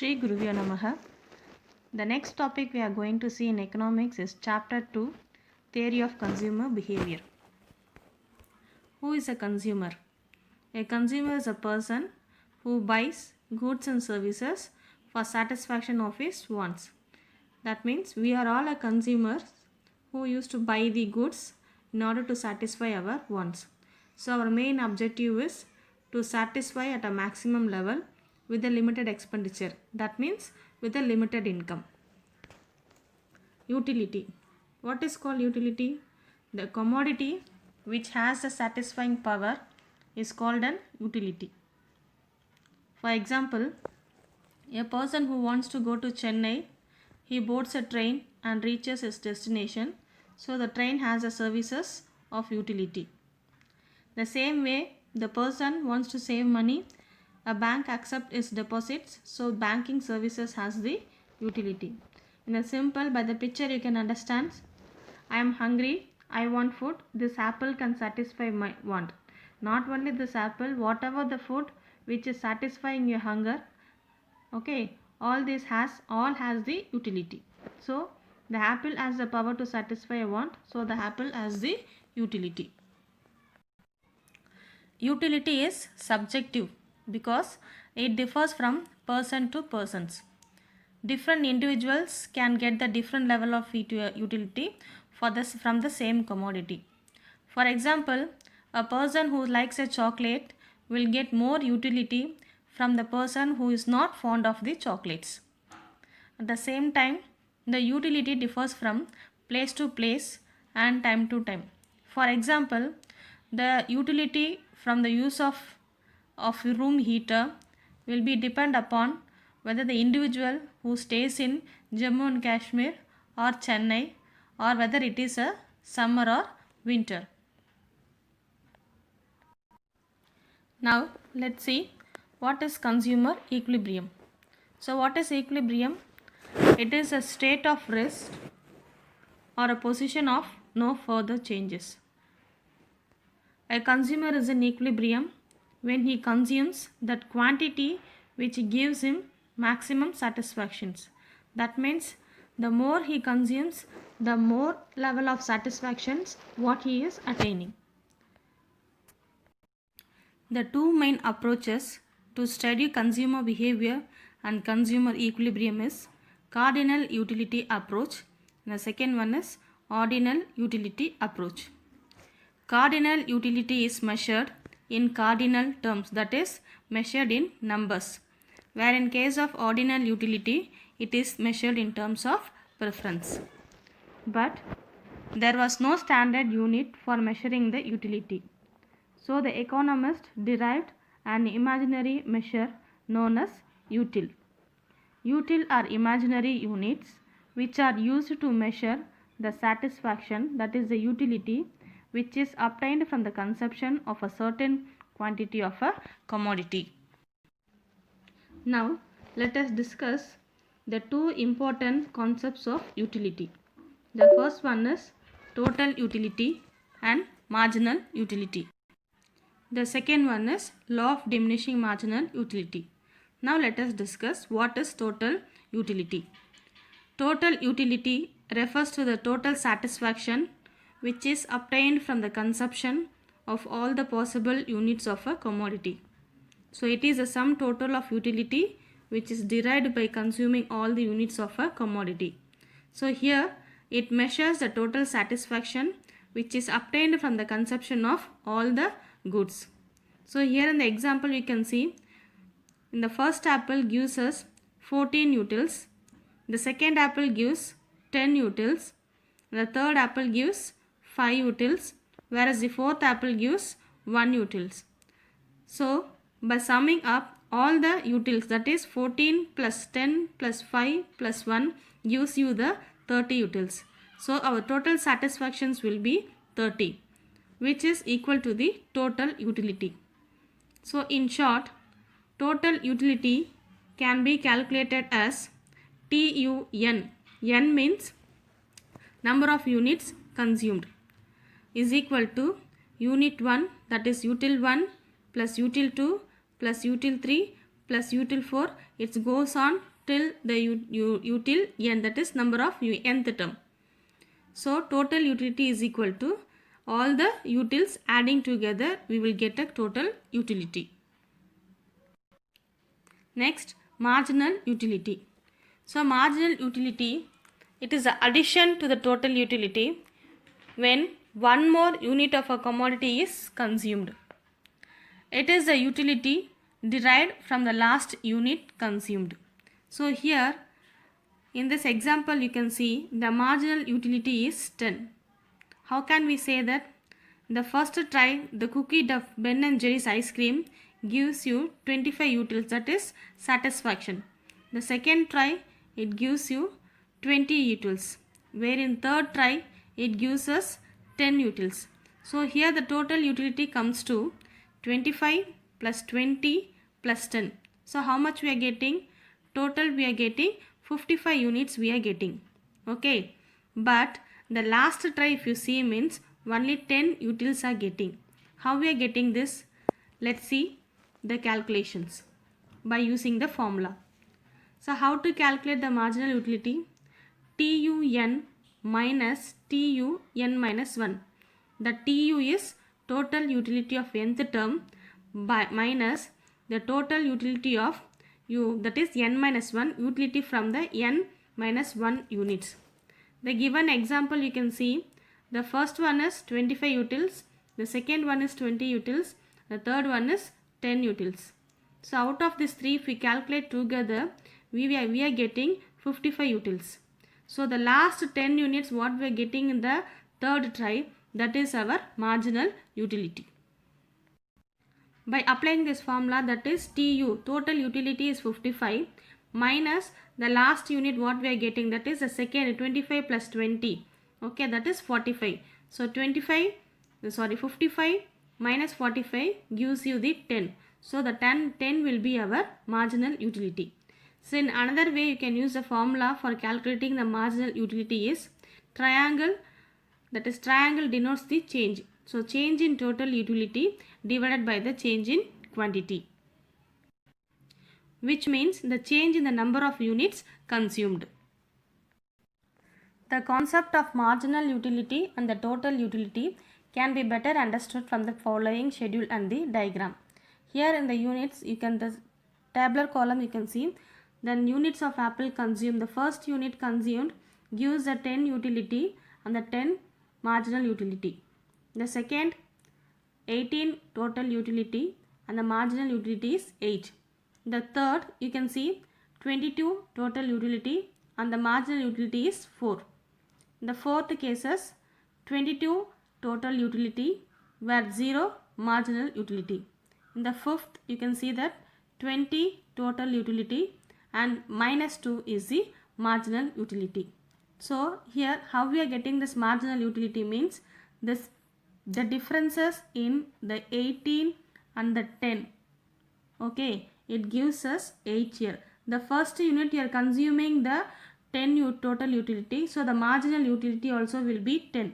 Shri Guruvyo Namaha. The next topic we are going to see in economics is chapter 2, Theory of Consumer Behavior. Who is a consumer? A consumer is a person who buys goods and services for satisfaction of his wants. That means we are all a consumers who used to buy the goods in order to satisfy our wants. So our main objective is to satisfy at a maximum level with a limited expenditure. That means with a limited income. Utility. What is called utility? The commodity which has a satisfying power is called an utility. For example, a person who wants to go to Chennai, he boards a train and reaches his destination. So the train has the services of utility. The same way, the person wants to save money, a bank accepts his deposits, so banking services has the utility. In a simple, by the picture you can understand, I am hungry, I want food, this apple can satisfy my want. Not only this apple, whatever the food which is satisfying your hunger, okay, all has the utility. So the apple has the power to satisfy a want, so the apple has the utility. Utility is subjective because it differs from person to persons. Different individuals can get the different level of utility from the same commodity. For example, a person who likes a chocolate will get more utility from the person who is not fond of the chocolates. At the same time, the utility differs from place to place and time to time. For example, the utility from the use of room heater will be depend upon whether the individual who stays in Jammu and Kashmir or Chennai, or whether it is a summer or winter. Now let's see what is consumer equilibrium. So what is equilibrium? It is a state of rest or a position of no further changes. A consumer is in equilibrium when he consumes that quantity which gives him maximum satisfactions. That means the more he consumes, the more level of satisfactions what he is attaining. The two main approaches to study consumer behavior and consumer equilibrium is cardinal utility approach, and the second one is ordinal utility approach. Cardinal utility is measured in cardinal terms, that is measured in numbers, where in case of ordinal utility it is measured in terms of preference. But there was no standard unit for measuring the utility. So the economist derived an imaginary measure known as util. Util are imaginary units which are used to measure the satisfaction, that is the utility, which is obtained from the consumption of a certain quantity of a commodity. Now let us discuss the two important concepts of utility. The first one is total utility and marginal utility. The second one is law of diminishing marginal utility. Now let us discuss what is total utility. Total utility refers to the total satisfaction which is obtained from the consumption of all the possible units of a commodity. So it is a sum total of utility which is derived by consuming all the units of a commodity. So here it measures the total satisfaction which is obtained from the consumption of all the goods. So here in the example you can see, in the first apple gives us 14 utils, the second apple gives 10 utils, the third apple gives 5 utils, whereas the fourth apple gives 1 utils. So by summing up all the utils, that is 14 plus 10 plus 5 plus 1 gives you the 30 utils. So our total satisfactions will be 30, which is equal to the total utility. So in short, total utility can be calculated as TUN. N means number of units consumed is equal to unit 1, that is util 1 plus util 2 plus util 3 plus util 4. It goes on till the util n, that is number of nth term. So total utility is equal to all the utils adding together, we will get a total utility. Next, marginal utility. So marginal utility, it is the addition to the total utility when one more unit of a commodity is consumed. It is the utility derived from the last unit consumed. So here in this example you can see the marginal utility is 10. How can we say that? The first try, the cookie Duff Ben and Jerry's ice cream gives you 25 utils, that is satisfaction. The second try, it gives you 20 utils, where in third try it gives us 10 utils. So here the total utility comes to 25 plus 20 plus 10. So how much we are getting? Total we are getting 55 units we are getting. Okay, but the last try if you see means only 10 utils are getting. How we are getting this? Let's see the calculations by using the formula. So how to calculate the marginal utility? TUN minus TUN minus 1. The TU is total utility of nth term by minus the total utility of U, that is n minus 1 utility from the n minus 1 units. The given example you can see the first one is 25 utils, the second one is 20 utils, the third one is 10 utils. So out of these three if we calculate together we are getting 55 utils. So the last 10 units what we are getting in the third try, that is our marginal utility. By applying this formula, that is TU, total utility is 55 minus the last unit what we are getting, that is the second 25 plus 20. Okay, that is 45. So 55 minus 45 gives you the 10. So the 10 will be our marginal utility. So in another way you can use the formula for calculating the marginal utility is triangle, that is triangle denotes the change. So change in total utility divided by the change in quantity, which means the change in the number of units consumed. The concept of marginal utility and the total utility can be better understood from the following schedule and the diagram. Here in the units, you can, the tabular column you can see the units of apple consumed. The first unit consumed gives the 10 utility and the 10 marginal utility. The second 18 total utility and the marginal utility is 8. The third you can see 22 total utility and the marginal utility is 4. The fourth cases 22 total utility where 0 marginal utility. In the fifth you can see that 20 total utility and minus 2 is the marginal utility. So here how we are getting this marginal utility means this the differences in the 18 and the 10. Okay, it gives us 8 here. The first unit you are consuming the 10 total utility, so the marginal utility also will be 10.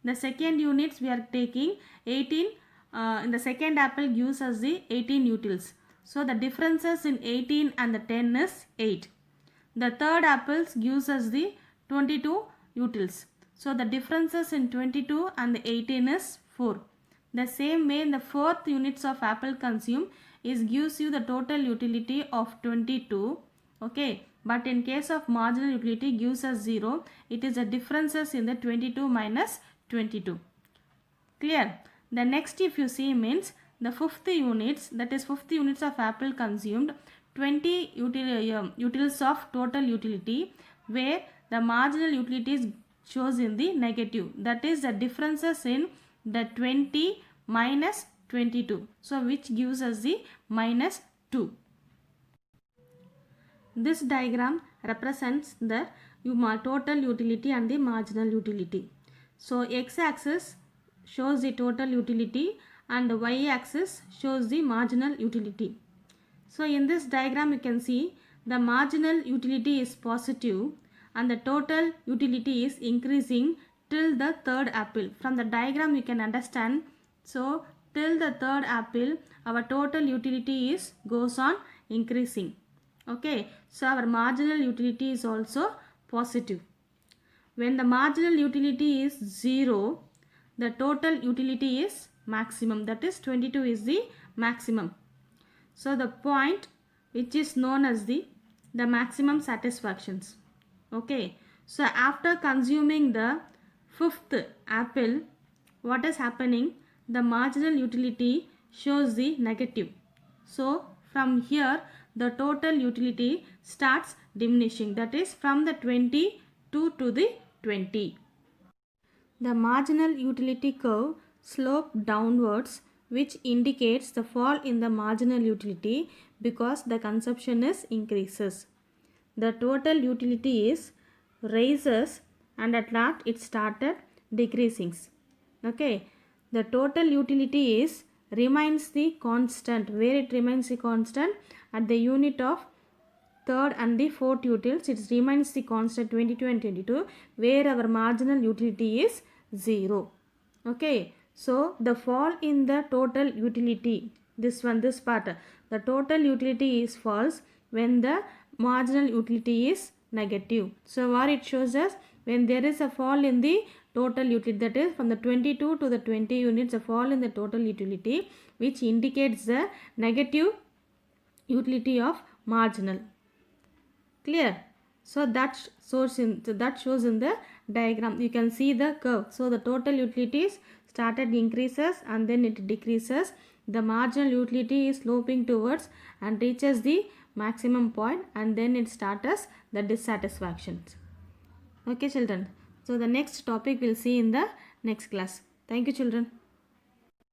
The second units we are taking 18, in the second apple gives us the 18 utils. So the differences in 18 and the 10 is 8. The third apples gives us the 22 utils. So the differences in 22 and the 18 is 4. The same way in the fourth units of apple consumed is gives you the total utility of 22. Okay, but in case of marginal utility gives us 0. It is the differences in the 22 minus 22. Clear? The next if you see means the fifth units, that is fifth units of apple consumed 20 utils of total utility where the marginal utility is shows in the negative, that is the differences in the 20 minus 22, so which gives us the minus 2. This diagram represents the total utility and the marginal utility. So x-axis shows the total utility and the y-axis shows the marginal utility. So in this diagram you can see the marginal utility is positive and the total utility is increasing till the third apple. From the diagram you can understand. So till the third apple our total utility is goes on increasing. Okay, so our marginal utility is also positive. When the marginal utility is 0, the total utility is maximum, that is 22 is the maximum. So the point which is known as the maximum satisfactions. Okay, so after consuming the fifth apple, what is happening? The marginal utility shows the negative. So from here the total utility starts diminishing, that is from the 22 to the 20. The marginal utility curve sloped downwards, which indicates the fall in the marginal utility because the consumption is increases. The total utility is rises and at last it started decreasing. Okay, the total utility is remains the constant. Where it remains the constant? At the unit of third and the fourth utils, it remains the constant 22 and 22, where our marginal utility is 0. Okay, so the fall in the total utility, this part, the total utility is false when the marginal utility is negative. So what it shows us, when there is a fall in the total utility, that is from the 22 to the 20 units, a fall in the total utility, which indicates the negative utility of marginal. Clear? So that shows in the diagram. You can see the curve. So the total utilities started increases and then it decreases. The marginal utility is sloping towards and reaches the maximum point, and then it starts the dissatisfactions. Okay children. So the next topic we'll see in the next class. Thank you children.